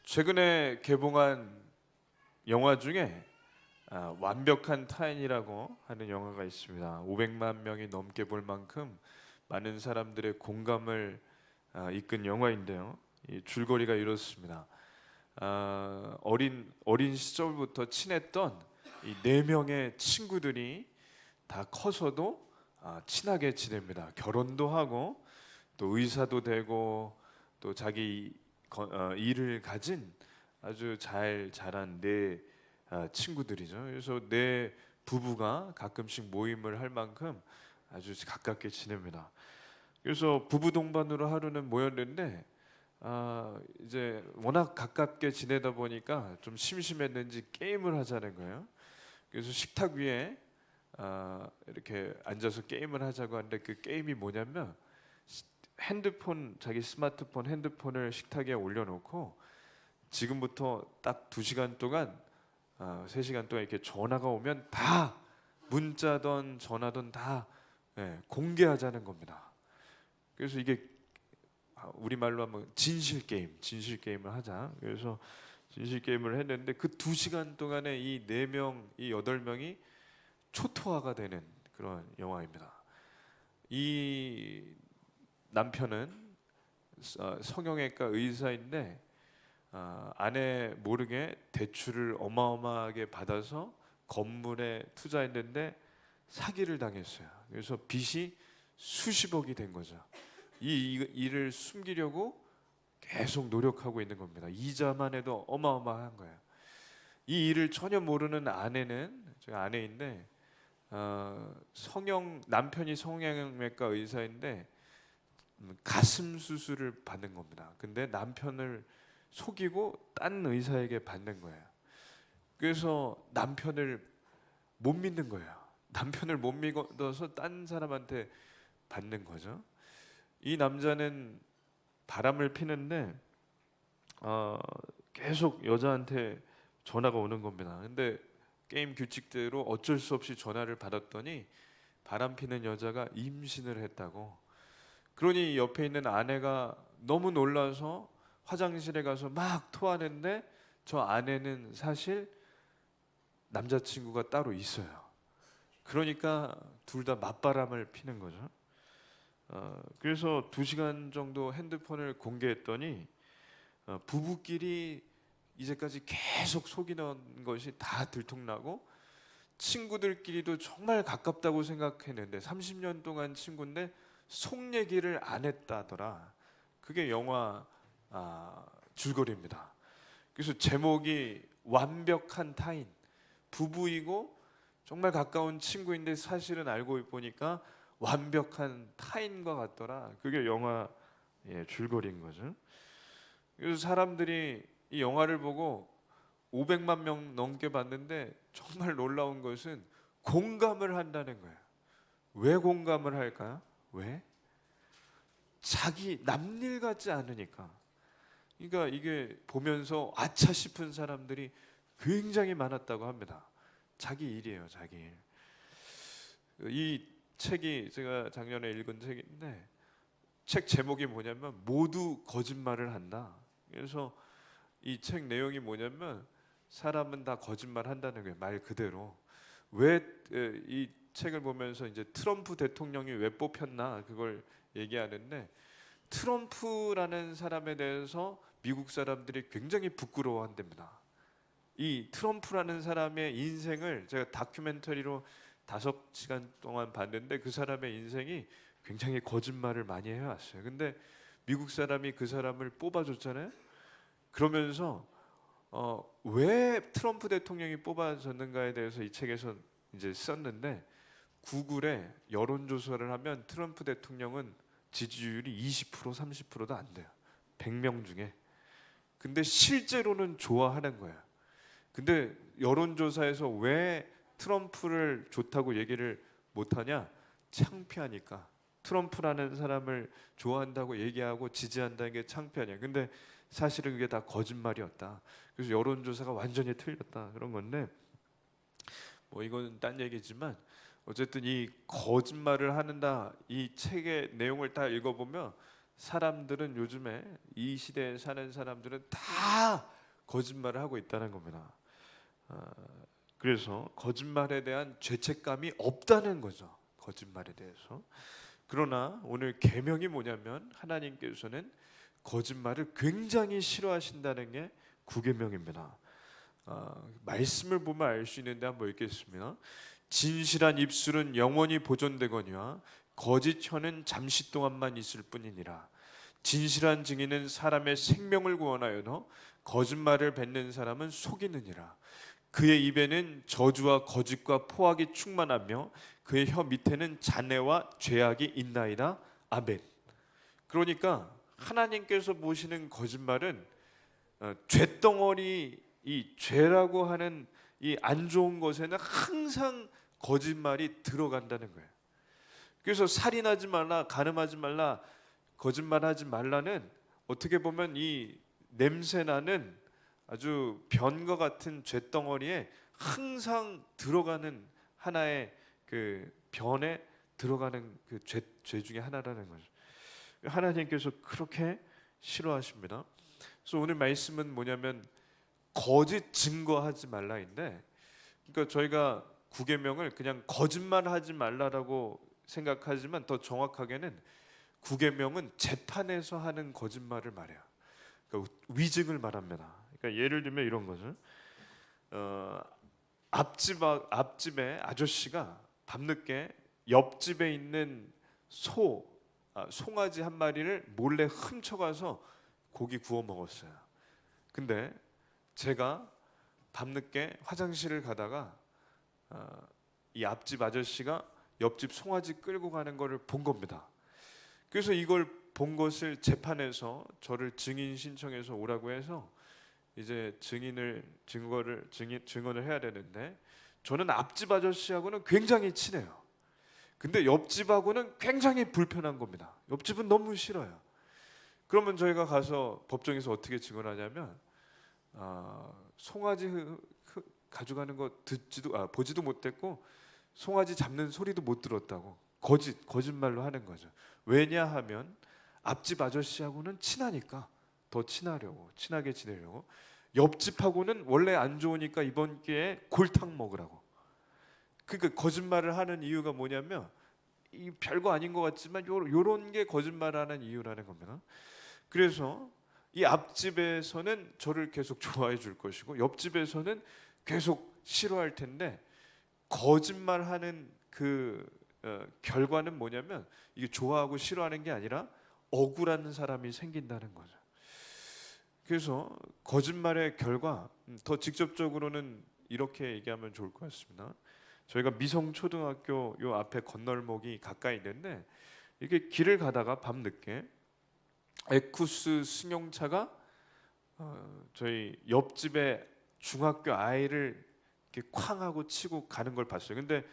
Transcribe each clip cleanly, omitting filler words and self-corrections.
최근에 개봉한 영화 중에 완벽한 타인이라고 하는 영화가 있습니다. 500만 명이 넘게 볼 만큼 많은 사람들의 공감을 이끈 영화인데요. 이 줄거리가 이렇습니다. 어린 시절부터 친했던 이 네 명의 친구들이 다 커서도 친하게 지냅니다. 결혼도 하고 또 의사도 되고 또 자기 일을 가진 아주 잘 자란 네 친구들이죠. 그래서 네 부부가 가끔씩 모임을 할 만큼 아주 가깝게 지냅니다. 그래서 부부 동반으로 하루는 모였는데 이제 워낙 가깝게 지내다 보니까 좀 심심했는지 게임을 하자는 거예요. 그래서 식탁 위에 이렇게 앉아서 게임을 하자고 하는데 그 게임이 뭐냐면 자기 스마트폰 핸드폰을 식탁에 올려놓고 지금부터 딱 2시간 동안 3시간 동안 이렇게 전화가 오면 다 문자든 전화든 다 공개하자는 겁니다. 그래서 이게 우리말로 하면 진실 게임을 하자. 그래서 진실 게임을 했는데 그 2시간 동안에 이 4명, 이 8명이 초토화가 되는 그런 영화입니다. 이 남편은 성형외과 의사인데 아내 모르게 대출을 어마어마하게 받아서 건물에 투자했는데 사기를 당했어요. 그래서 빚이 수십억이 된 거죠. 이 일을 숨기려고 계속 노력하고 있는 겁니다. 이자만 해도 어마어마한 거예요. 이 일을 전혀 모르는 제가 아내인데 남편이 성형외과 의사인데 가슴 수술을 받는 겁니다. 근데 남편을 속이고 딴 의사에게 받는 거예요. 그래서 남편을 못 믿는 거예요. 남편을 못 믿어서 딴 사람한테 받는 거죠. 이 남자는 바람을 피는데 계속 여자한테 전화가 오는 겁니다. 근데 게임 규칙대로 어쩔 수 없이 전화를 받았더니 바람 피는 여자가 임신을 했다고. 그러니 옆에 있는 아내가 너무 놀라서 화장실에 가서 막 토하는데 저 아내는 사실 남자친구가 따로 있어요. 그러니까 둘 다 맞바람을 피는 거죠. 그래서 2시간 정도 핸드폰을 공개했더니 부부끼리 이제까지 계속 속이던 것이 다 들통나고 친구들끼리도 정말 가깝다고 생각했는데 30년 동안 친구인데 속 얘기를 안 했다더라. 그게 영화 줄거리입니다. 그래서 제목이 완벽한 타인. 부부이고 정말 가까운 친구인데 사실은 알고 보니까 완벽한 타인과 같더라. 그게 영화 줄거리인 거죠. 그래서 사람들이 이 영화를 보고 500만 명 넘게 봤는데 정말 놀라운 것은 공감을 한다는 거예요. 왜 공감을 할까요? 왜? 자기 남일 같지 않으니까. 그러니까 이게 보면서 아차 싶은 사람들이 굉장히 많았다고 합니다. 자기 일이에요, 자기 일. 이 책이 제가 작년에 읽은 책인데 책 제목이 뭐냐면 모두 거짓말을 한다. 그래서 이 책 내용이 뭐냐면 사람은 다 거짓말 한다는 거예요. 말 그대로. 왜 이 책을 보면서 이제 트럼프 대통령이 왜 뽑혔나 그걸 얘기하는데 트럼프라는 사람에 대해서 미국 사람들이 굉장히 부끄러워한답니다. 이 트럼프라는 사람의 인생을 제가 다큐멘터리로 5시간 동안 봤는데 그 사람의 인생이 굉장히 거짓말을 많이 해왔어요. 근데 미국 사람이 그 사람을 뽑아줬잖아요. 그러면서 왜 트럼프 대통령이 뽑아졌는가에 대해서 이 책에서 이제 썼는데 구글에 여론조사를 하면 트럼프 대통령은 지지율이 20% 30%도 안 돼요. 100명 중에. 근데 실제로는 좋아하는 거예요. 근데 여론조사에서 왜 트럼프를 좋다고 얘기를 못하냐? 창피하니까. 트럼프라는 사람을 좋아한다고 얘기하고 지지한다는 게 창피하냐. 근데 사실은 그게 다 거짓말이었다. 그래서 여론조사가 완전히 틀렸다. 그런 건데 뭐 이건 딴 얘기지만 어쨌든 이 거짓말을 하는다 이 책의 내용을 다 읽어보면 사람들은 요즘에 이 시대에 사는 사람들은 다 거짓말을 하고 있다는 겁니다. 그래서 거짓말에 대한 죄책감이 없다는 거죠. 거짓말에 대해서. 그러나 오늘 계명이 뭐냐면 하나님께서는 거짓말을 굉장히 싫어하신다는 게 구계명입니다. 말씀을 보면 알 수 있는데 한번 읽겠습니다. 진실한 입술은 영원히 보존되거니와 거짓 혀는 잠시 동안만 있을 뿐이니라. 진실한 증인은 사람의 생명을 구원하여도 거짓말을 뱉는 사람은 속이느니라. 그의 입에는 저주와 거짓과 포악이 충만하며 그의 혀 밑에는 잔해와 죄악이 있나이다. 아멘. 그러니까 하나님께서 보시는 거짓말은 죄덩어리, 이 죄라고 하는 이 안 좋은 것에는 항상 거짓말이 들어간다는 거예요. 그래서 살인하지 말라, 간음하지 말라, 거짓말하지 말라는 어떻게 보면 이 냄새나는 아주 변과 같은 죄덩어리에 항상 들어가는 하나의 그 변에 들어가는 그 죄 중에 하나라는 거죠. 하나님께서 그렇게 싫어하십니다. 그래서 오늘 말씀은 뭐냐면 거짓 증거하지 말라인데, 그러니까 저희가 구계명을 그냥 거짓말하지 말라라고 생각하지만 더 정확하게는 구계명은 재판에서 하는 거짓말을 말해요. 그러니까 위증을 말합니다. 그러니까 예를 들면 이런 거죠. 앞집의 아저씨가 밤늦게 옆집에 있는 송아지 한 마리를 몰래 훔쳐가서 고기 구워 먹었어요. 근데 제가 밤늦게 화장실을 가다가 이 앞집 아저씨가 옆집 송아지 끌고 가는 것을 본 겁니다. 그래서 이걸 본 것을 재판에서 저를 증인 신청해서 오라고 해서 이제 증언을 해야 되는데, 저는 앞집 아저씨하고는 굉장히 친해요. 근데 옆집하고는 굉장히 불편한 겁니다. 옆집은 너무 싫어요. 그러면 저희가 가서 법정에서 어떻게 증언하냐면 송아지 가져가는 거 보지도 못했고 송아지 잡는 소리도 못 들었다고 거짓말로 하는 거죠. 왜냐하면 앞집 아저씨하고는 친하니까 더 친하게 지내려고. 옆집하고는 원래 안 좋으니까 이번 기회에 골탕 먹으라고. 그러니까 거짓말을 하는 이유가 뭐냐면 이 별거 아닌 것 같지만 요런 게 거짓말하는 이유라는 겁니다. 그래서 이 앞집에서는 저를 계속 좋아해 줄 것이고 옆집에서는 계속 싫어할 텐데, 거짓말하는 그 결과는 뭐냐면 이게 좋아하고 싫어하는 게 아니라 억울한 사람이 생긴다는 거죠. 그래서 거짓말의 결과, 더 직접적으로는 이렇게 얘기하면 좋을 것 같습니다. 저희가 미성초등학교 요 앞에 건널목이 가까이 있는데, 이렇게 길을 가다가 밤늦게 에쿠스 승용차가 저희 옆집에 중학교 아이를 이렇게 쾅 하고 치고 가는 걸 봤어요. 근데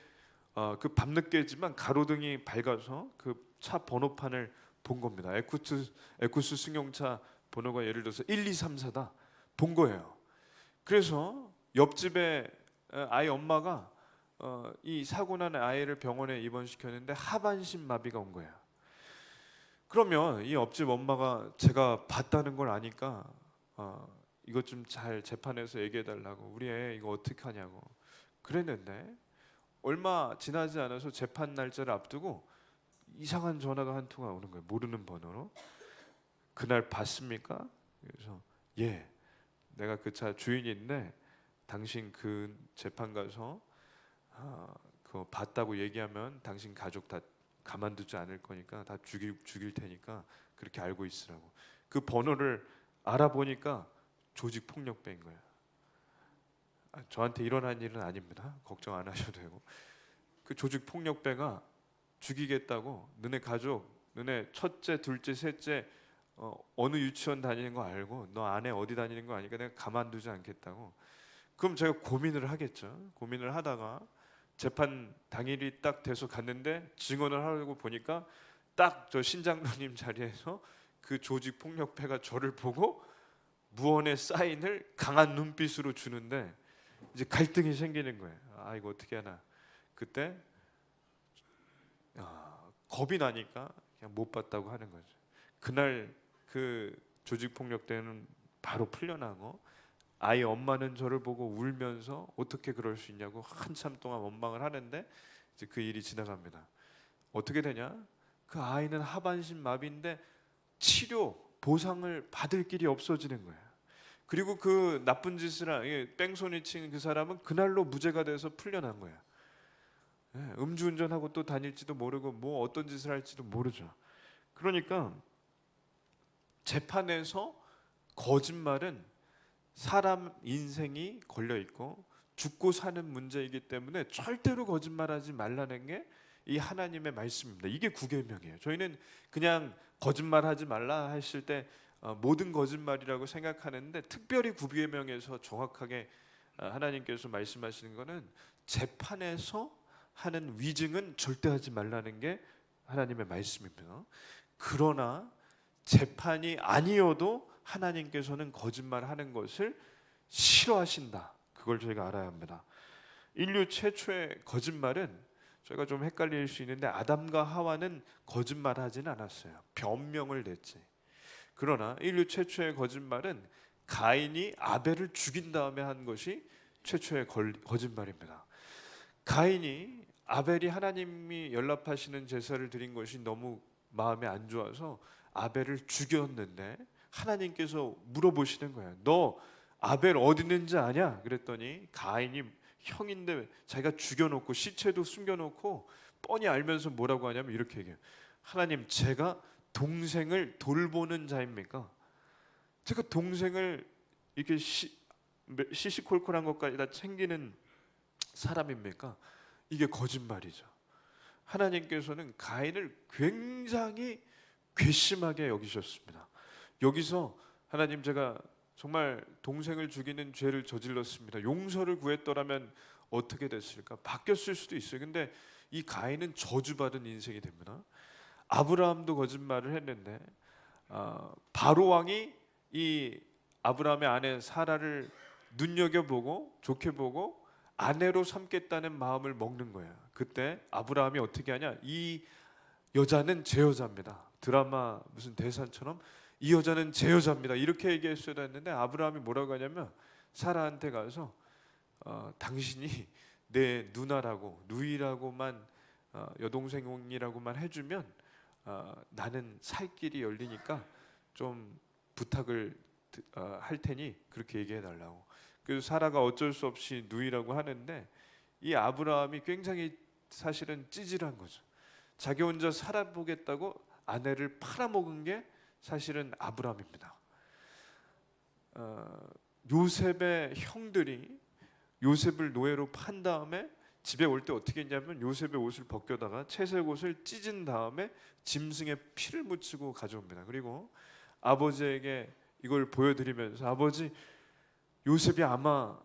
그 밤늦게지만 가로등이 밝아서 그 차 번호판을 본 겁니다. 에쿠스 승용차 번호가 예를 들어서 1234다 본 거예요. 그래서 옆집에 아이 엄마가 이 사고 난 아이를 병원에 입원시켰는데 하반신 마비가 온 거예요. 그러면 이 옆집 엄마가 제가 봤다는 걸 아니까 이것 좀 잘 재판에서 얘기해 달라고, 우리 애 이거 어떻게 하냐고 그랬는데, 얼마 지나지 않아서 재판 날짜를 앞두고 이상한 전화가 한 통화 오는 거예요. 모르는 번호로. 그날 봤습니까? 그래서 예, 내가 그 차 주인인데 당신 그 재판 가서 그거 봤다고 얘기하면 당신 가족 다 가만두지 않을 거니까 다 죽일 테니까 그렇게 알고 있으라고. 그 번호를 알아보니까 조직 폭력배인 거예요. 저한테 일어난 일은 아닙니다. 걱정 안 하셔도 되고. 그 조직 폭력배가 죽이겠다고, 너네 가족, 너네 첫째, 둘째, 셋째 어느 유치원 다니는 거 알고 너 아내 어디 다니는 거 아니까 내가 가만두지 않겠다고. 그럼 제가 고민을 하겠죠. 고민을 하다가 재판 당일이 딱 돼서 갔는데 증언을 하려고 보니까 딱 저 신장로님 자리에서 그 조직 폭력배가 저를 보고 무언의 사인을 강한 눈빛으로 주는데 이제 갈등이 생기는 거예요. 이거 어떻게 하나. 그때 겁이 나니까 그냥 못 봤다고 하는 거죠. 그날 그 조직폭력대는 바로 풀려나고 아이 엄마는 저를 보고 울면서 어떻게 그럴 수 있냐고 한참 동안 원망을 하는데 이제 그 일이 지나갑니다. 어떻게 되냐? 그 아이는 하반신 마비인데 치료 보상을 받을 길이 없어지는 거예요. 그리고 그 나쁜 짓을 뺑소니 친 그 사람은 그날로 무죄가 돼서 풀려난 거예요. 음주운전하고 또 다닐지도 모르고 뭐 어떤 짓을 할지도 모르죠. 그러니까 재판에서 거짓말은 사람 인생이 걸려 있고 죽고 사는 문제이기 때문에 절대로 거짓말하지 말라는 게 이 하나님의 말씀입니다. 이게 구계명이에요. 저희는 그냥 거짓말하지 말라 하실 때 모든 거짓말이라고 생각하는데 특별히 구계명에서 정확하게 하나님께서 말씀하시는 것은 재판에서 하는 위증은 절대 하지 말라는 게 하나님의 말씀입니다. 그러나 재판이 아니어도 하나님께서는 거짓말하는 것을 싫어하신다. 그걸 저희가 알아야 합니다. 인류 최초의 거짓말은 저희가 좀 헷갈릴 수 있는데 아담과 하와는 거짓말하지는 않았어요. 변명을 냈지. 그러나 인류 최초의 거짓말은 가인이 아벨을 죽인 다음에 한 것이 최초의 거짓말입니다. 가인이 아벨이 하나님이 연락하시는 제사를 드린 것이 너무 마음에 안 좋아서 아벨을 죽였는데 하나님께서 물어보시는 거예요. 너 아벨 어디 있는지 아냐? 그랬더니 가인이 형인데 자기가 죽여놓고 시체도 숨겨놓고 뻔히 알면서 뭐라고 하냐면 이렇게 얘기해요. 하나님, 제가 동생을 돌보는 자입니까? 제가 동생을 이렇게 시시콜콜한 것까지 다 챙기는 사람입니까? 이게 거짓말이죠. 하나님께서는 가인을 굉장히 괘씸하게 여기셨습니다. 여기서 하나님, 제가 정말 동생을 죽이는 죄를 저질렀습니다. 용서를 구했더라면 어떻게 됐을까? 바뀌었을 수도 있어요. 근데 이 가인은 저주받은 인생이 됩니다. 아브라함도 거짓말을 했는데 바로 왕이 이 아브라함의 아내 사라를 눈여겨보고 좋게 보고 아내로 삼겠다는 마음을 먹는 거예요. 그때 아브라함이 어떻게 하냐? 이 여자는 제 여자입니다. 드라마 무슨 대사처럼 이 여자는 제 여자입니다. 이렇게 얘기했어야 했는데 아브라함이 뭐라고 하냐면 사라한테 가서 당신이 내 누나라고 누이라고만 여동생이라고만 해주면 나는 살 길이 열리니까 좀 부탁을 할 테니 그렇게 얘기해 달라고. 그래서 사라가 어쩔 수 없이 누이라고 하는데 이 아브라함이 굉장히 사실은 찌질한 거죠. 자기 혼자 살아보겠다고 아내를 팔아먹은 게 사실은 아브라함입니다. 요셉의 형들이 요셉을 노예로 판 다음에 집에 올 때 어떻게 했냐면 요셉의 옷을 벗겨다가 채색 옷을 찢은 다음에 짐승의 피를 묻히고 가져옵니다. 그리고 아버지에게 이걸 보여드리면서 아버지, 요셉이 아마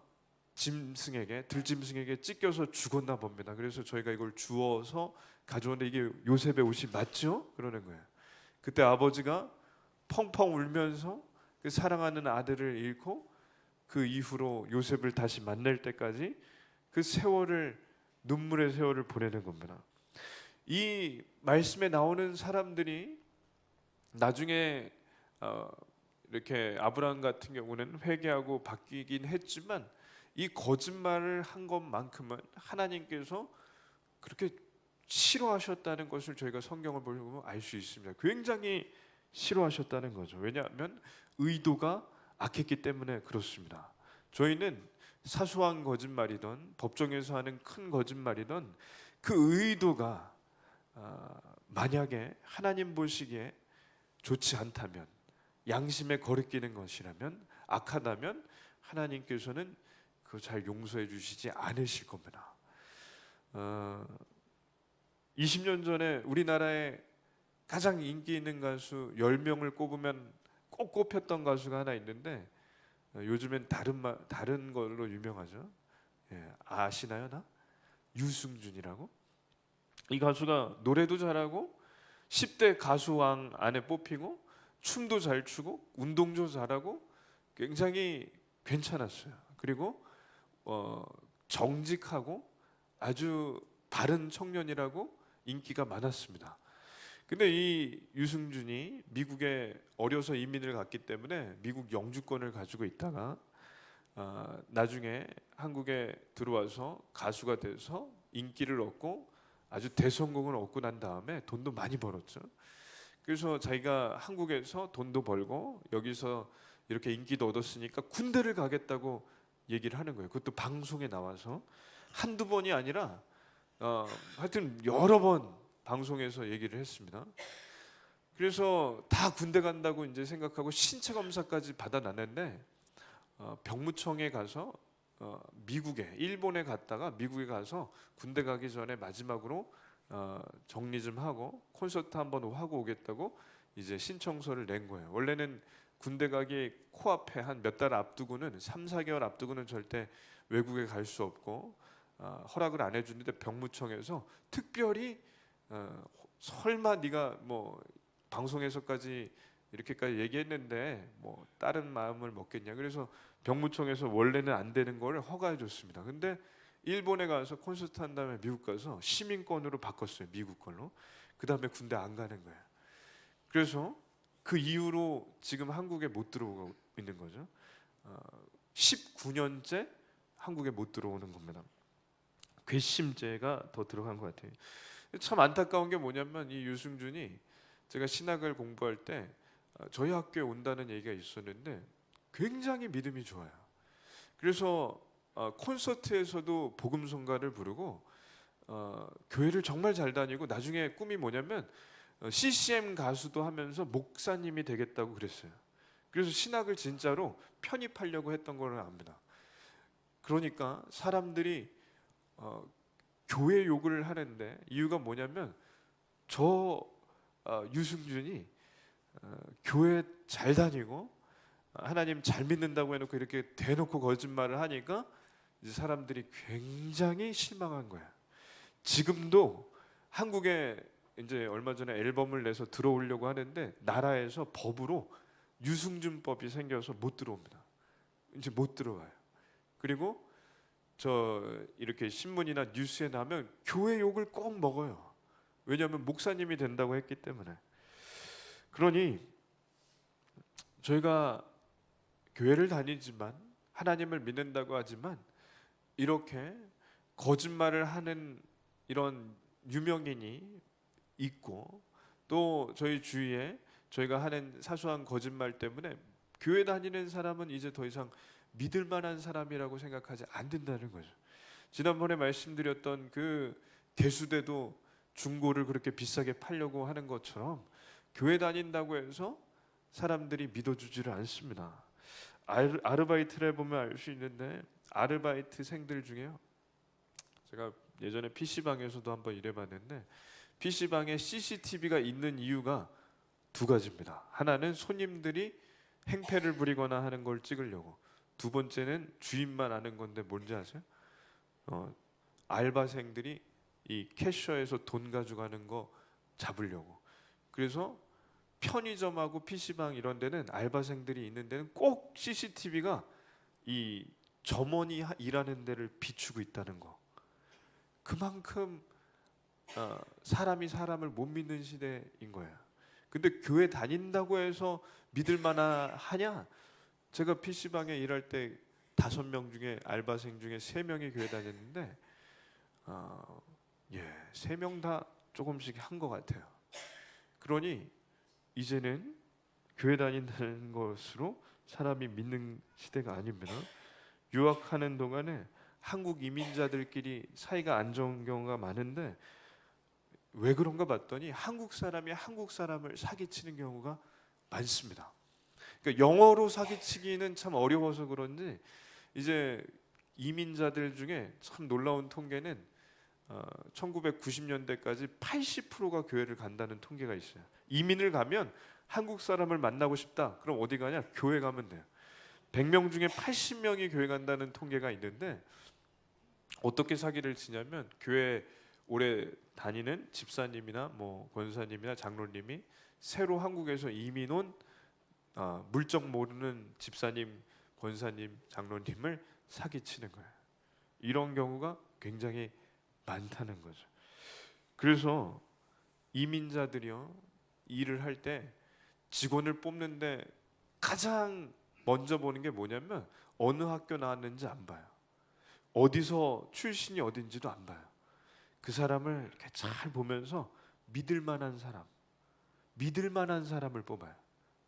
들짐승에게 찢겨서 죽었나 봅니다. 그래서 저희가 이걸 주워서 가져오는데 이게 요셉의 옷이 맞죠? 그러는 거예요. 그때 아버지가 펑펑 울면서 그 사랑하는 아들을 잃고 그 이후로 요셉을 다시 만날 때까지 그 세월을, 눈물의 세월을 보내는 겁니다. 이 말씀에 나오는 사람들이 나중에 이렇게 아브라함 같은 경우는 회개하고 바뀌긴 했지만 이 거짓말을 한 것만큼은 하나님께서 그렇게 싫어하셨다는 것을 저희가 성경을 보면 알 수 있습니다. 굉장히 싫어하셨다는 거죠. 왜냐하면 의도가 악했기 때문에 그렇습니다. 저희는 사소한 거짓말이든 법정에서 하는 큰 거짓말이든 그 의도가 만약에 하나님 보시기에 좋지 않다면, 양심에 거리끼는 것이라면, 악하다면 하나님께서는 그거 잘 용서해 주시지 않으실 겁니다. 20년 전에 우리나라에 가장 인기 있는 가수 10명을 꼽으면 꼭 꼽혔던 가수가 하나 있는데 요즘엔 다른 걸로 유명하죠. 아시나요? 나? 유승준이라고? 이 가수가 노래도 잘하고 10대 가수왕 안에 뽑히고 춤도 잘 추고 운동도 잘하고 굉장히 괜찮았어요. 그리고 정직하고 아주 바른 청년이라고 인기가 많았습니다. 근데 이 유승준이 미국에 어려서 이민을 갔기 때문에 미국 영주권을 가지고 있다가 나중에 한국에 들어와서 가수가 돼서 인기를 얻고 아주 대성공을 얻고 난 다음에 돈도 많이 벌었죠. 그래서 자기가 한국에서 돈도 벌고 여기서 이렇게 인기도 얻었으니까 군대를 가겠다고 얘기를 하는 거예요. 그것도 방송에 나와서 한두 번이 아니라 하여튼 여러 번 방송에서 얘기를 했습니다. 그래서 다 군대 간다고 이제 생각하고 신체 검사까지 받아놨는데 병무청에 가서 미국에 일본에 갔다가 미국에 가서 군대 가기 전에 마지막으로 정리 좀 하고 콘서트 한번 하고 오겠다고 이제 신청서를 낸 거예요. 원래는 군대 가기 코앞에 한 몇 달 앞두고는 3, 4개월 앞두고는 절대 외국에 갈 수 없고 허락을 안 해주는데 병무청에서 특별히 설마 네가 뭐 방송에서까지 이렇게까지 얘기했는데 뭐 다른 마음을 먹겠냐. 그래서 병무청에서 원래는 안 되는 걸 허가해 줬습니다. 근데 일본에 가서 콘서트 한 다음에 미국 가서 시민권으로 바꿨어요. 미국 걸로. 그 다음에 군대 안 가는 거예요. 그래서 그 이후로 지금 한국에 못 들어오고 있는 거죠. 19년째 한국에 못 들어오는 겁니다. 괘씸죄가 더 들어간 것 같아요. 참 안타까운 게 뭐냐면 이 유승준이 제가 신학을 공부할 때 저희 학교에 온다는 얘기가 있었는데 굉장히 믿음이 좋아요. 그래서 콘서트에서도 복음성가를 부르고 교회를 정말 잘 다니고 나중에 꿈이 뭐냐면 CCM 가수도 하면서 목사님이 되겠다고 그랬어요. 그래서 신학을 진짜로 편입하려고 했던 걸 압니다. 그러니까 사람들이 교회 욕을 하는데 이유가 뭐냐면 저 유승준이 교회 잘 다니고 하나님 잘 믿는다고 해놓고 이렇게 대놓고 거짓말을 하니까 이제 사람들이 굉장히 실망한 거야. 지금도 한국에 이제 얼마 전에 앨범을 내서 들어오려고 하는데 나라에서 법으로 유승준법이 생겨서 못 들어옵니다. 이제 못 들어와요. 그리고 저 이렇게 신문이나 뉴스에 나면 교회 욕을 꼭 먹어요. 왜냐하면 목사님이 된다고 했기 때문에. 그러니 저희가 교회를 다니지만 하나님을 믿는다고 하지만 이렇게 거짓말을 하는 이런 유명인이 있고 또 저희 주위에 저희가 하는 사소한 거짓말 때문에 교회 다니는 사람은 이제 더 이상 믿을 만한 사람이라고 생각하지 않는다는 거죠. 지난번에 말씀드렸던 그 대수대도 중고를 그렇게 비싸게 팔려고 하는 것처럼 교회 다닌다고 해서 사람들이 믿어주지를 않습니다. 아르바이트를 해보면 알 수 있는데 아르바이트생들 중에요. 제가 예전에 PC방에서도 한번 일해봤는데 PC방에 CCTV가 있는 이유가 두 가지입니다. 하나는 손님들이 행패를 부리거나 하는 걸 찍으려고. 두 번째는 주인만 아는 건데 뭔지 아세요? 알바생들이 이 캐셔에서 돈 가져가는 거 잡으려고. 그래서 편의점하고 PC방 이런 데는 알바생들이 있는 데는 꼭 CCTV가 이 점원이 일하는 데를 비추고 있다는 거. 그만큼 사람이 사람을 못 믿는 시대인 거예요. 근데 교회 다닌다고 해서 믿을 만하냐? 제가 PC방에 일할 때 5명 중에 알바생 중에 3명이 교회 다녔는데 3명 다 조금씩 한 것 같아요. 그러니 이제는 교회 다닌다는 것으로 사람이 믿는 시대가 아닙니다. 유학하는 동안에 한국 이민자들끼리 사이가 안 좋은 경우가 많은데 왜 그런가 봤더니 한국 사람이 한국 사람을 사기치는 경우가 많습니다. 그러니까 영어로 사기치기는 참 어려워서 그런지 이제 이민자들 중에 참 놀라운 통계는 1990년대까지 80%가 교회를 간다는 통계가 있어요. 이민을 가면 한국 사람을 만나고 싶다. 그럼 어디 가냐? 교회 가면 돼요. 100명 중에 80명이 교회 간다는 통계가 있는데 어떻게 사기를 치냐면 교회 오래 다니는 집사님이나 뭐 권사님이나 장로님이 새로 한국에서 이민 온 물정 모르는 집사님, 권사님, 장로님을 사기치는 거예요. 이런 경우가 굉장히 많다는 거죠. 그래서 이민자들이요 일을 할 때 직원을 뽑는데 가장 먼저 보는 게 뭐냐면 어느 학교 나왔는지 안 봐요. 어디서 출신이 어딘지도 안 봐요. 그 사람을 이렇게 잘 보면서 믿을 만한 사람을 뽑아요.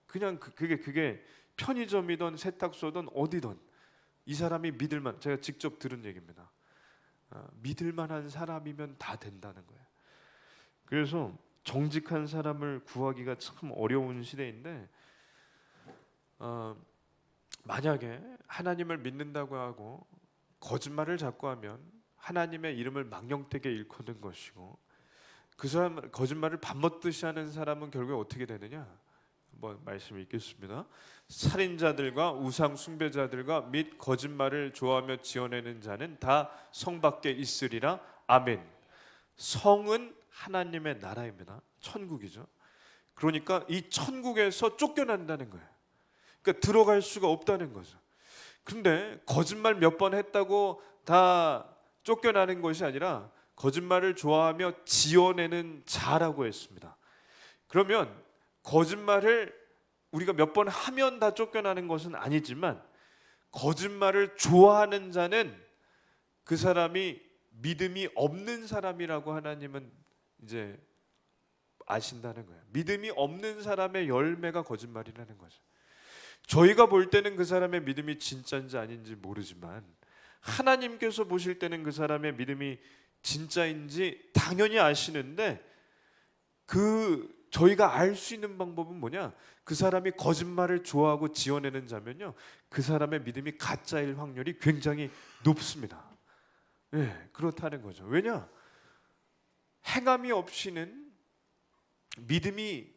그냥 그게 편의점이든 세탁소든 어디든 이 사람이 제가 직접 들은 얘기입니다. 믿을 만한 사람이면 다 된다는 거예요. 그래서 정직한 사람을 구하기가 참 어려운 시대인데 만약에 하나님을 믿는다고 하고 거짓말을 자꾸 하면 하나님의 이름을 망령되게 일컫는 것이고, 그 사람 거짓말을 밥 먹듯이 하는 사람은 결국에 어떻게 되느냐? 한번 말씀 읽겠습니다. 살인자들과 우상 숭배자들과 및 거짓말을 좋아하며 지어내는 자는 다 성 밖에 있으리라. 아멘. 성은 하나님의 나라입니다. 천국이죠. 그러니까 이 천국에서 쫓겨난다는 거예요. 그러니까 들어갈 수가 없다는 거죠. 근데 거짓말 몇 번 했다고 다 쫓겨나는 것이 아니라 거짓말을 좋아하며 지어내는 자라고 했습니다. 그러면 거짓말을 우리가 몇 번 하면 다 쫓겨나는 것은 아니지만 거짓말을 좋아하는 자는 그 사람이 믿음이 없는 사람이라고 하나님은 이제 아신다는 거예요. 믿음이 없는 사람의 열매가 거짓말이라는 거죠. 저희가 볼 때는 그 사람의 믿음이 진짜인지 아닌지 모르지만 하나님께서 보실 때는 그 사람의 믿음이 진짜인지 당연히 아시는데, 저희가 알 수 있는 방법은 뭐냐? 그 사람이 거짓말을 좋아하고 지어내는 자면요, 그 사람의 믿음이 가짜일 확률이 굉장히 높습니다. 네, 그렇다는 거죠. 왜냐? 행함이 없이는 믿음이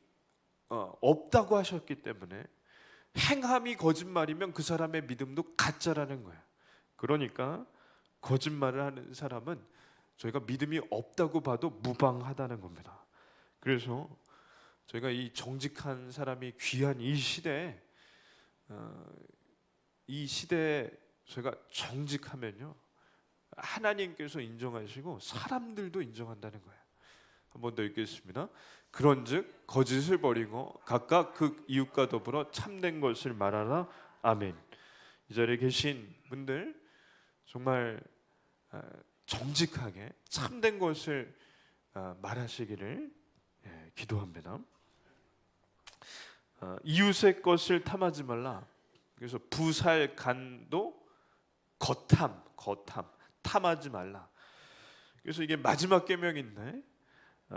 없다고 하셨기 때문에 행함이 거짓말이면 그 사람의 믿음도 가짜라는 거예요. 그러니까 거짓말을 하는 사람은 저희가 믿음이 없다고 봐도 무방하다는 겁니다. 그래서 저희가 이 정직한 사람이 귀한 이 시대에 저희가 정직하면요, 하나님께서 인정하시고 사람들도 인정한다는 거예요. 한 번 더 읽겠습니다. 그런즉 거짓을 버리고 각각 그 이웃과 더불어 참된 것을 말하라. 아멘. 이 자리에 계신 분들 정말 정직하게 참된 것을 말하시기를 기도합니다. 이웃의 것을 탐하지 말라. 그래서 부살 간도 거탐 탐하지 말라. 그래서 이게 마지막 계명인데,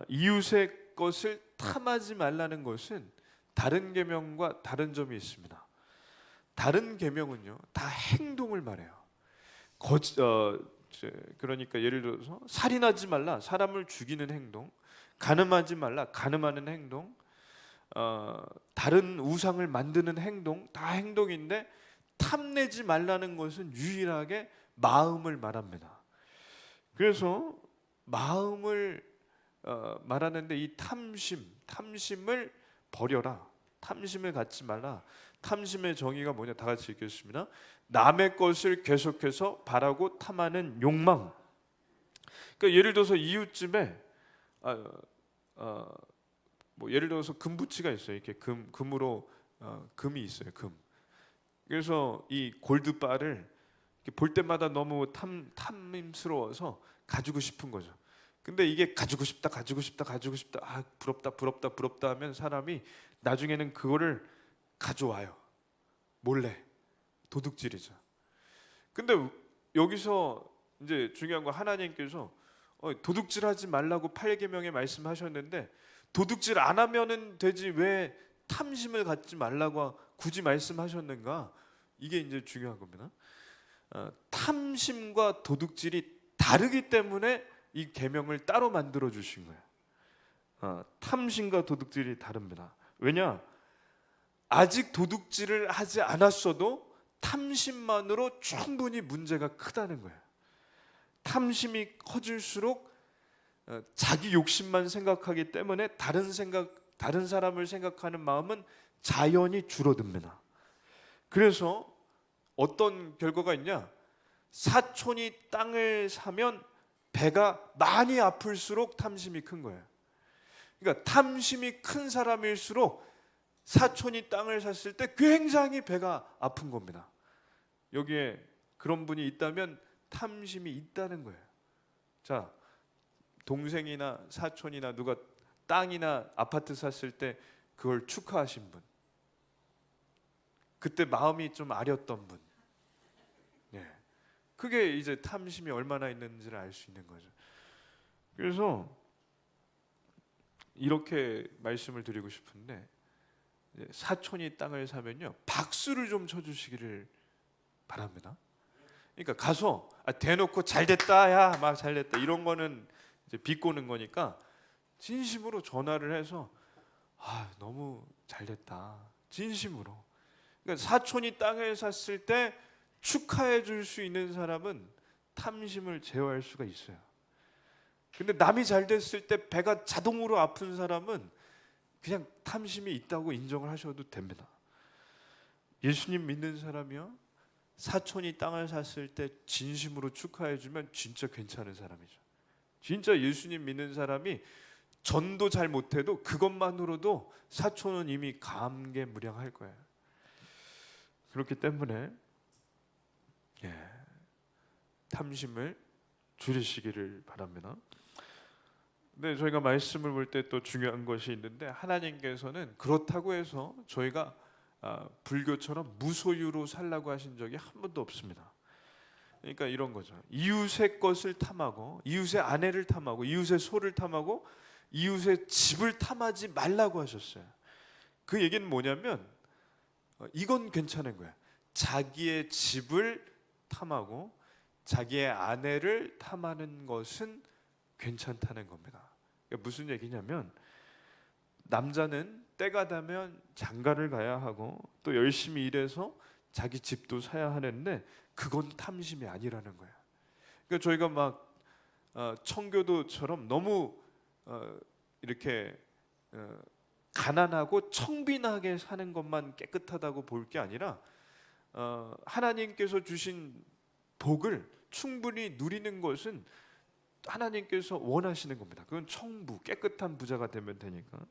이웃의 것을 탐하지 말라는 것은 다른 계명과 다른 점이 있습니다. 다른 계명은요 다 행동을 말해요. 그러니까 예를 들어서 살인하지 말라, 사람을 죽이는 행동, 간음하지 말라, 간음하는 행동, 다른 우상을 만드는 행동, 다 행동인데 탐내지 말라는 것은 유일하게 마음을 말합니다. 그래서 마음을 말하는데 이 탐심을 버려라, 탐심을 갖지 말라. 탐심의 정의가 뭐냐? 다 같이 읽겠습니다. 남의 것을 계속해서 바라고 탐하는 욕망. 그러니까 예를 들어서 이웃집에 뭐 예를 들어서 금붙이가 있어요. 이렇게 금으로 금이 있어요. 금. 그래서 이 골드바를 볼 때마다 너무 탐심스러워서 가지고 싶은 거죠. 근데 이게 가지고 싶다 부럽다 하면 사람이 나중에는 그거를 가져와요. 몰래. 도둑질이죠. 근데 여기서 이제 중요한 거, 하나님께서 도둑질하지 말라고 8계명에 말씀하셨는데 도둑질 안 하면은 되지 왜 탐심을 갖지 말라고 굳이 말씀하셨는가? 이게 이제 중요한 겁니다. 탐심과 도둑질이 다르기 때문에 이 계명을 따로 만들어 주신 거예요. 탐심과 도둑질이 다릅니다. 왜냐? 아직 도둑질을 하지 않았어도 탐심만으로 충분히 문제가 크다는 거예요. 탐심이 커질수록 자기 욕심만 생각하기 때문에 다른 사람을 생각하는 마음은 자연히 줄어듭니다. 그래서 어떤 결과가 있냐? 사촌이 땅을 사면 배가 많이 아플수록 탐심이 큰 거예요. 그러니까 탐심이 큰 사람일수록 사촌이 땅을 샀을 때 굉장히 배가 아픈 겁니다. 여기에 그런 분이 있다면 탐심이 있다는 거예요. 자, 동생이나 사촌이나 누가 땅이나 아파트 샀을 때 그걸 축하하신 분, 그때 마음이 좀 아렸던 분, 예, 그게 이제 탐심이 얼마나 있는지를 알 수 있는 거죠. 그래서 이렇게 말씀을 드리고 싶은데, 사촌이 땅을 사면요, 박수를 좀 쳐주시기를 바랍니다. 그러니까 가서 대놓고 잘됐다, 야, 막 잘됐다 이런 거는 이제 비꼬는 거니까 진심으로 전화를 해서 너무 잘됐다, 진심으로. 그러니까 사촌이 땅을 샀을 때 축하해 줄 수 있는 사람은 탐심을 제어할 수가 있어요. 근데 남이 잘 됐을 때 배가 자동으로 아픈 사람은 그냥 탐심이 있다고 인정을 하셔도 됩니다. 예수님 믿는 사람이요, 사촌이 땅을 샀을 때 진심으로 축하해 주면 진짜 괜찮은 사람이죠. 진짜 예수님 믿는 사람이 전도 잘 못해도 그것만으로도 사촌은 이미 감개무량할 거예요. 그렇기 때문에 탐심을 줄이시기를 바랍니다. 근데 저희가 말씀을 볼 때 또 중요한 것이 있는데, 하나님께서는 그렇다고 해서 저희가 불교처럼 무소유로 살라고 하신 적이 한 번도 없습니다. 그러니까 이런 거죠. 이웃의 것을 탐하고, 이웃의 아내를 탐하고, 이웃의 소를 탐하고, 이웃의 집을 탐하지 말라고 하셨어요. 그 얘기는 뭐냐면 이건 괜찮은 거야. 자기의 집을 탐하고 자기의 아내를 탐하는 것은 괜찮다는 겁니다. 그러니까 무슨 얘기냐면, 남자는 때가 되면 장가를 가야 하고 또 열심히 일해서 자기 집도 사야 하는데 그건 탐심이 아니라는 거예요. 그러니까 저희가 막 청교도처럼 너무 이렇게 가난하고 청빈하게 사는 것만 깨끗하다고 볼 게 아니라 하나님께서 주신 복을 충분히 누리는 것은 하나님께서 원하시는 겁니다. 그건 청부, 깨끗한 부자가 되면 되니까.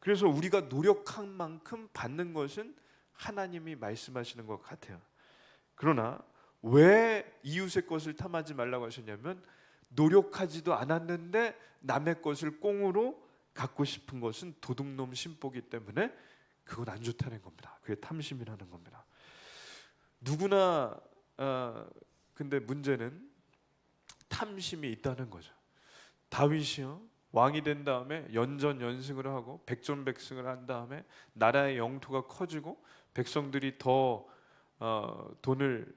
그래서 우리가 노력한 만큼 받는 것은 하나님이 말씀하시는 것 같아요. 그러나 왜 이웃의 것을 탐하지 말라고 하셨냐면, 노력하지도 않았는데 남의 것을 꽁으로 갖고 싶은 것은 도둑놈 심보기 때문에 그건 안 좋다는 겁니다. 그게 탐심이라는 겁니다. 누구나 근데 문제는 탐심이 있다는 거죠. 다윗이요, 왕이 된 다음에 연전연승을 하고 백전백승을 한 다음에 나라의 영토가 커지고 백성들이 더 돈을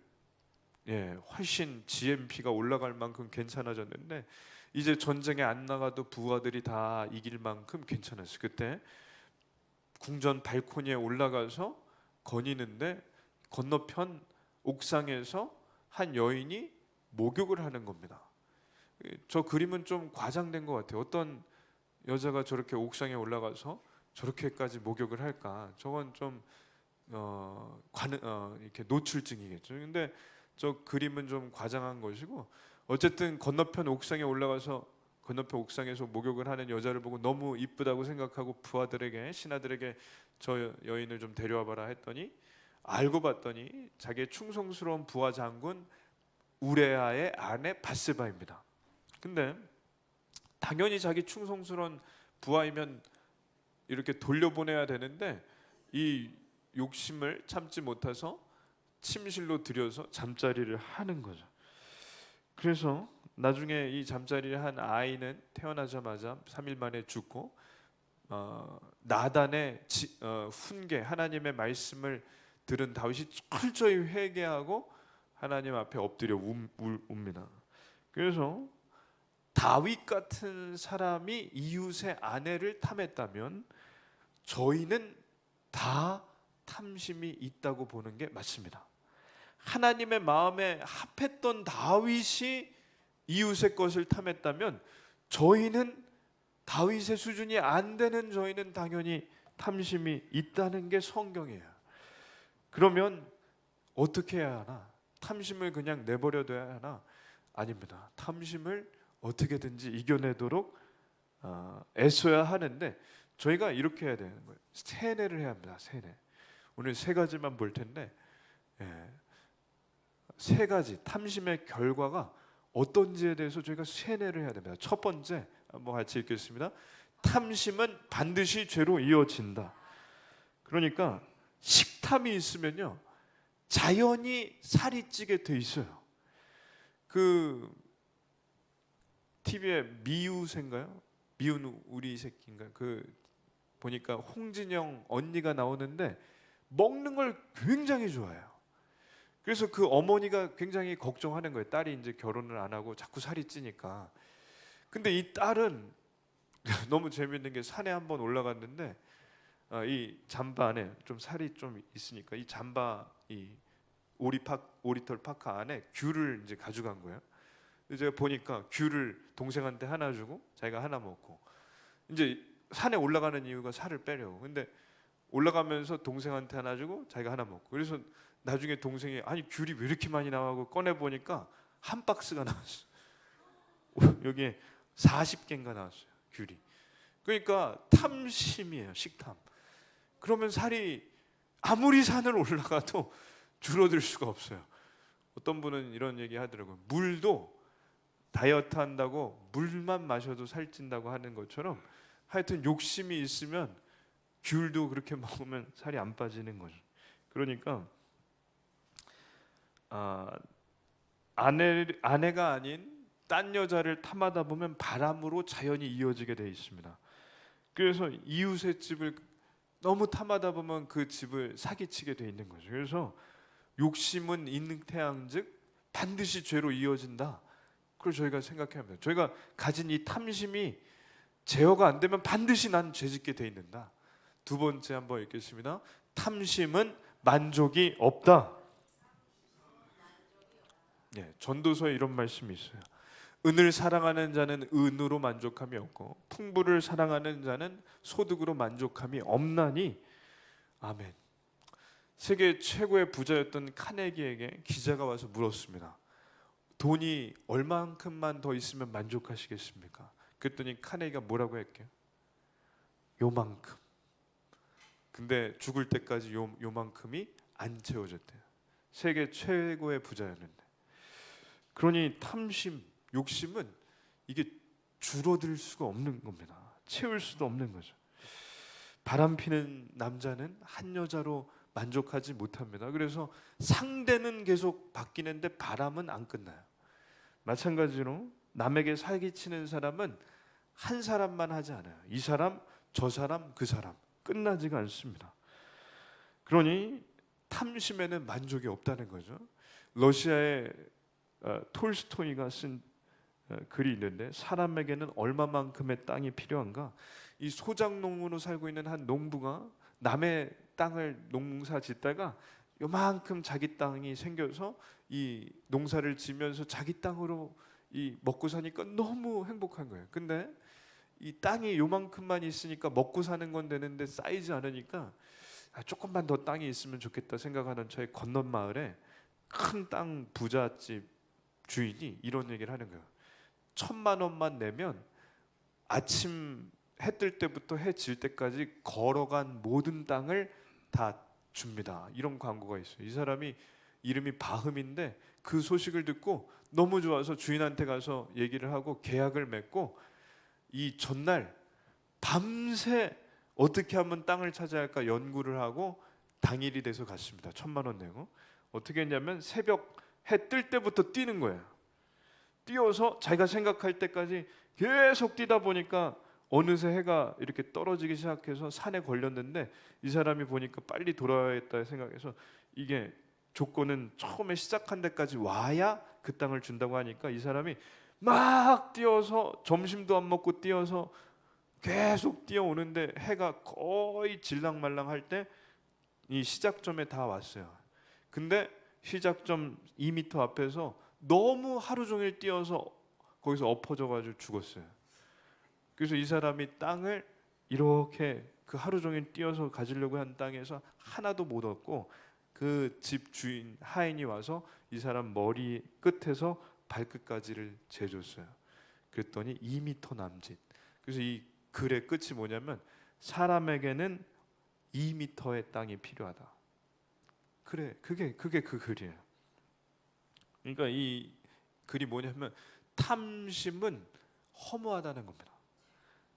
훨씬 GNP가 올라갈 만큼 괜찮아졌는데, 이제 전쟁에 안 나가도 부하들이 다 이길 만큼 괜찮았어요. 그때 궁전 발코니에 올라가서 거니는데 건너편 옥상에서 한 여인이 목욕을 하는 겁니다. 저 그림은 좀 과장된 것 같아요. 어떤 여자가 저렇게 옥상에 올라가서 저렇게까지 목욕을 할까? 저건 좀 이렇게 노출증이겠죠. 근데 저 그림은 좀 과장한 것이고, 어쨌든 건너편 옥상에 올라가서 건너편 옥상에서 목욕을 하는 여자를 보고 너무 이쁘다고 생각하고 부하들에게, 신하들에게 저 여인을 좀 데려와 봐라 했더니, 알고 봤더니 자기의 충성스러운 부하 장군 우레아의 아내 바세바입니다. 근데 당연히 자기 충성스러운 부하이면 이렇게 돌려보내야 되는데 이 욕심을 참지 못해서 침실로 들여서 잠자리를 하는 거죠. 그래서 나중에 이 잠자리를 한 아이는 태어나자마자 3일 만에 죽고, 나단의 훈계, 하나님의 말씀을 들은 다윗이 철저히 회개하고 하나님 앞에 엎드려 웁니다. 그래서 다윗 같은 사람이 이웃의 아내를 탐했다면 저희는 다 탐심이 있다고 보는 게 맞습니다. 하나님의 마음에 합했던 다윗이 이웃의 것을 탐했다면 저희는 다윗의 수준이 안 되는 저희는 당연히 탐심이 있다는 게 성경이에요. 그러면 어떻게 해야 하나? 탐심을 그냥 내버려둬야 하나? 아닙니다. 탐심을 어떻게든지 이겨내도록 애써야 하는데 저희가 이렇게 해야 되는 거예요. 세뇌를 해야 합니다. 세뇌. 오늘 세 가지만 볼 텐데 세 가지 탐심의 결과가 어떤지에 대해서 저희가 세뇌를 해야 됩니다. 첫 번째 한번 같이 읽겠습니다. 탐심은 반드시 죄로 이어진다. 그러니까 식탐이 있으면요 자연히 살이 찌게 돼 있어요. 그 TV에 미우새인가요? 미운 우리 새끼인가? 그 보니까 홍진영 언니가 나오는데 먹는 걸 굉장히 좋아해요. 그래서 그 어머니가 굉장히 걱정하는 거예요. 딸이 이제 결혼을 안 하고 자꾸 살이 찌니까. 근데 이 딸은 너무 재밌는 게 산에 한번 올라갔는데 이 잠바 안에 좀 살이 좀 있으니까 이 잠바 이 오리털 파카 안에 귤을 이제 가져간 거예요. 제가 보니까 귤을 동생한테 하나 주고 자기가 하나 먹고 이제 산에 올라가는 이유가 살을 빼려고. 근데 올라가면서 동생한테 하나 주고 자기가 하나 먹고. 그래서 나중에 동생이 아니 귤이 왜 이렇게 많이 나와고 꺼내 보니까 한 박스가 나왔어. 여기에 40개인가 나왔어요. 귤이. 그러니까 탐심이에요. 식탐. 그러면 살이 아무리 산을 올라가도 줄어들 수가 없어요. 어떤 분은 이런 얘기 하더라고요. 물도 다이어트 한다고 물만 마셔도 살찐다고 하는 것처럼 하여튼 욕심이 있으면 귤도 그렇게 먹으면 살이 안 빠지는 거죠. 그러니까 아내가 아닌 딴 여자를 탐하다 보면 바람으로 자연히 이어지게 돼 있습니다. 그래서 이웃의 집을 너무 탐하다 보면 그 집을 사기치게 돼 있는 거죠. 그래서 욕심은 잉태한즉 반드시 죄로 이어진다. 그걸 저희가 생각해야 합니다. 저희가 가진 이 탐심이 제어가 안 되면 반드시 난 죄짓게 돼 있는다. 두 번째 한번 읽겠습니다. 탐심은 만족이 없다. 전도서에 이런 말씀이 있어요. 은을 사랑하는 자는 은으로 만족함이 없고 풍부를 사랑하는 자는 소득으로 만족함이 없나니. 아멘. 세계 최고의 부자였던 카네기에게 기자가 와서 물었습니다. 돈이 얼만큼만 더 있으면 만족하시겠습니까? 그랬더니 카네기가 뭐라고 했게요? 요만큼. 근데 죽을 때까지 요만큼이 안 채워졌대요. 세계 최고의 부자였는데. 그러니 탐심, 욕심은 이게 줄어들 수가 없는 겁니다. 채울 수도 없는 거죠. 바람피는 남자는 한 여자로 만족하지 못합니다. 그래서 상대는 계속 바뀌는데 바람은 안 끝나요. 마찬가지로 남에게 사기치는 사람은 한 사람만 하지 않아요. 이 사람, 저 사람, 그 사람 끝나지가 않습니다. 그러니 탐심에는 만족이 없다는 거죠. 러시아의 톨스토이가 쓴 글이 있는데 사람에게는 얼마만큼의 땅이 필요한가? 이 소작농으로 살고 있는 한 농부가 남의 땅을 농사 짓다가 요만큼 자기 땅이 생겨서 이 농사를 지면서 자기 땅으로 이 먹고 사니까 너무 행복한 거예요. 근데 이 땅이 요만큼만 있으니까 먹고 사는 건 되는데 쌓이지 않으니까 조금만 더 땅이 있으면 좋겠다 생각하는 저의 건넌 마을에 큰 땅 부잣집 주인이 이런 얘기를 하는 거예요. 1,000만 원만 내면 아침 해 뜰 때부터 해 질 때까지 걸어간 모든 땅을 다 줍니다. 이런 광고가 있어요. 이 사람이 이름이 바흠인데 그 소식을 듣고 너무 좋아서 주인한테 가서 얘기를 하고 계약을 맺고 이 전날 밤새 어떻게 하면 땅을 찾아야 할까 연구를 하고 당일이 돼서 갔습니다. 1,000만 원 내고. 어떻게 했냐면 새벽 해 뜰 때부터 뛰는 거예요. 뛰어서 자기가 생각할 때까지 계속 뛰다 보니까 어느새 해가 이렇게 떨어지기 시작해서 산에 걸렸는데 이 사람이 보니까 빨리 돌아야겠다 생각해서 이게 조건은 처음에 시작한 데까지 와야 그 땅을 준다고 하니까 이 사람이 막 뛰어서 점심도 안 먹고 뛰어서 계속 뛰어오는데 해가 거의 질랑말랑할 때 이 시작점에 다 왔어요. 근데 시작점 2m 앞에서 너무 하루 종일 뛰어서 거기서 엎어져가지고 죽었어요. 그래서 이 사람이 땅을 이렇게 그 하루 종일 뛰어서 가지려고 한 땅에서 하나도 못 얻고 그 집 주인 하인이 와서 이 사람 머리 끝에서 발끝까지를 재줬어요. 그랬더니 2m 남짓. 그래서 이 글의 끝이 뭐냐면 사람에게는 2m의 땅이 필요하다. 그래, 그게 그 글이에요. 그러니까 이 글이 뭐냐면 탐심은 허무하다는 겁니다.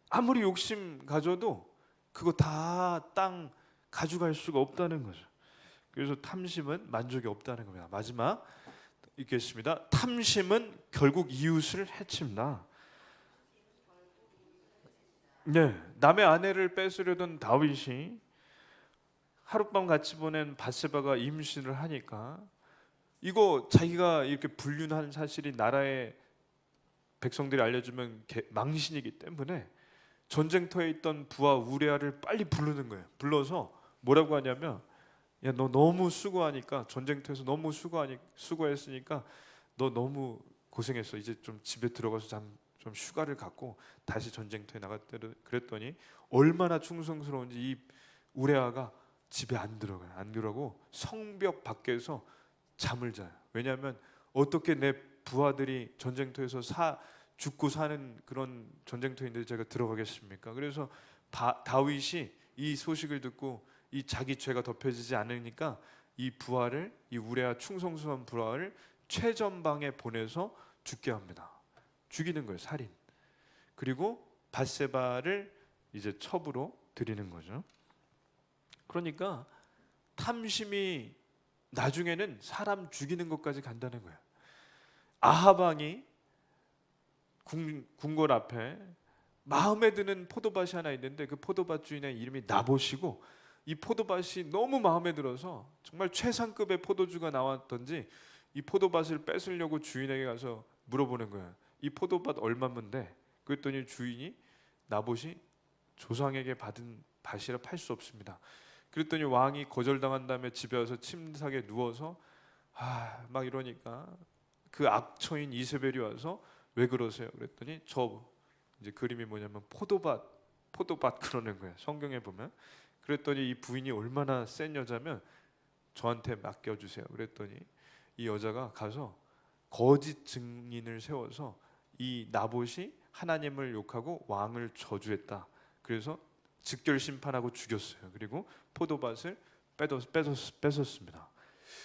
아무리 욕심 가져도 그거 다 땅 가져갈 수가 없다는 거죠. 그래서 탐심은 만족이 없다는 겁니다. 마지막 읽겠습니다. 탐심은 결국 이웃을 해칩니다. 네, 남의 아내를 뺏으려던 다윗이 하룻밤 같이 보낸 밧세바가 임신을 하니까 이거 자기가 이렇게 불륜한 사실이 나라의 백성들이 알려주면 망신이기 때문에 전쟁터에 있던 부하 우레아를 빨리 부르는 거예요. 불러서 뭐라고 하냐면, 야, 너 너무 수고하니까, 전쟁터에서 너무 수고했으니까 너 너무 고생했어. 이제 좀 집에 들어가서 좀 휴가를 갖고 다시 전쟁터에 나갔다. 그랬더니 얼마나 충성스러운지 이 우레아가 집에 안 들어가요. 안 들어가고 성벽 밖에서 잠을 자요. 왜냐하면 어떻게 내 부하들이 전쟁터에서 죽고 사는 그런 전쟁터인데 제가 들어가겠습니까? 그래서 다윗이 이 소식을 듣고 이 자기 죄가 덮여지지 않으니까 이 우레아 충성스러운 부하를 최전방에 보내서 죽게 합니다. 죽이는 거예요, 살인. 그리고 밧세바를 이제 첩으로 들이는 거죠. 그러니까 탐심이 나중에는 사람 죽이는 것까지 간다는 거예요. 아합 왕이 궁궐 앞에 마음에 드는 포도밭이 하나 있는데 그 포도밭 주인의 이름이 나봇이고, 이 포도밭이 너무 마음에 들어서 정말 최상급의 포도주가 나왔던지 이 포도밭을 뺏으려고 주인에게 가서 물어보는 거예요. 이 포도밭 얼마면 돼? 그랬더니 주인이 나봇이 조상에게 받은 밭이라 팔 수 없습니다. 그랬더니 왕이 거절당한 다음에 집에 와서 침상에 누워서 막 이러니까 그 악처인 이세벨이 와서 왜 그러세요? 그랬더니 저 이제 그림이 뭐냐면 포도밭 그러는 거예요. 성경에 보면. 그랬더니 이 부인이 얼마나 센 여자면 저한테 맡겨주세요. 그랬더니 이 여자가 가서 거짓 증인을 세워서 이 나봇이 하나님을 욕하고 왕을 저주했다. 그래서 즉결 심판하고 죽였어요. 그리고 포도밭을 뺏었습니다.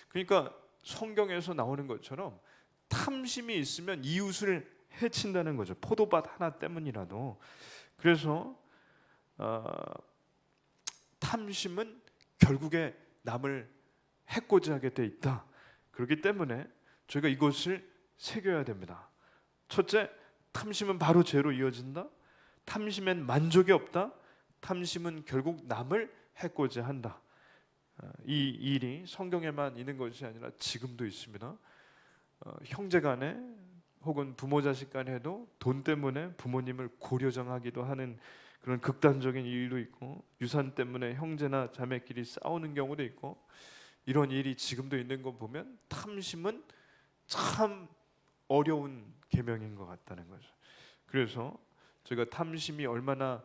그러니까 성경에서 나오는 것처럼 탐심이 있으면 이웃을 해친다는 거죠. 포도밭 하나 때문이라도. 그래서 탐심은 결국에 남을 해코지 하게 돼 있다. 그렇기 때문에 저희가 이것을 새겨야 됩니다. 첫째, 탐심은 바로 죄로 이어진다. 탐심엔 만족이 없다. 탐심은 결국 남을 해코지 한다. 이 일이 성경에만 있는 것이 아니라 지금도 있습니다. 형제간에 혹은 부모 자식 간에도 돈 때문에 부모님을 고려정하기도 하는 그런 극단적인 일도 있고, 유산 때문에 형제나 자매끼리 싸우는 경우도 있고, 이런 일이 지금도 있는 거 보면 탐심은 참 어려운 계명인 것 같다는 거죠. 그래서 제가 탐심이 얼마나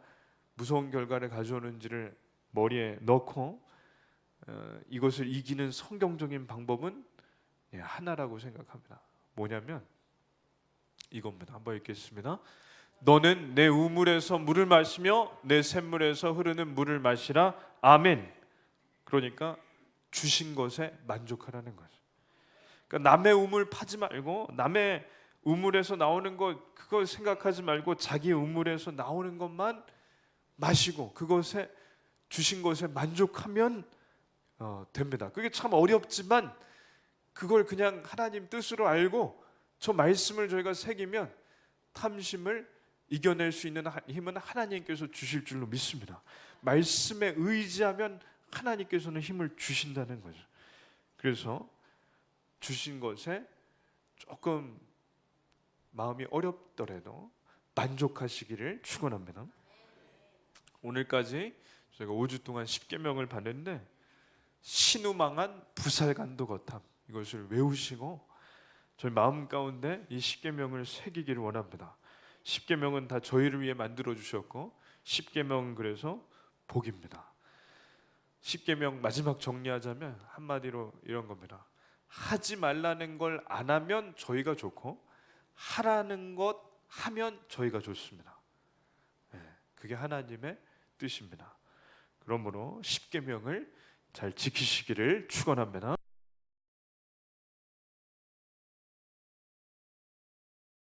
무서운 결과를 가져오는지를 머리에 넣고 이것을 이기는 성경적인 방법은 하나라고 생각합니다. 뭐냐면 이겁니다. 한번 읽겠습니다. 너는 내 우물에서 물을 마시며 내 샘물에서 흐르는 물을 마시라. 아멘. 그러니까 주신 것에 만족하라는 거죠. 그러니까 남의 우물 파지 말고, 남의 우물에서 나오는 것 그거 생각하지 말고 자기 우물에서 나오는 것만 마시고 그것에 주신 것에 만족하면 됩니다. 그게 참 어렵지만 그걸 그냥 하나님 뜻으로 알고 저 말씀을 저희가 새기면 탐심을 이겨낼 수 있는 힘은 하나님께서 주실 줄로 믿습니다. 말씀에 의지하면 하나님께서는 힘을 주신다는 거죠. 그래서 주신 것에 조금 마음이 어렵더라도 만족하시기를 축원합니다. 오늘까지 저희가 5주 동안 10계명을 봤는데 신우망한 부살간도 거탐 이것을 외우시고 저희 마음 가운데 이 10계명을 새기기를 원합니다. 10계명은 다 저희를 위해 만들어 주셨고 10계명은 그래서 복입니다. 10계명 마지막 정리하자면 한마디로 이런 겁니다. 하지 말라는 걸 안 하면 저희가 좋고 하라는 것 하면 저희가 좋습니다. 그게 하나님의 뜻입니다. 그러므로 십계명을 잘 지키시기를 축원합니다.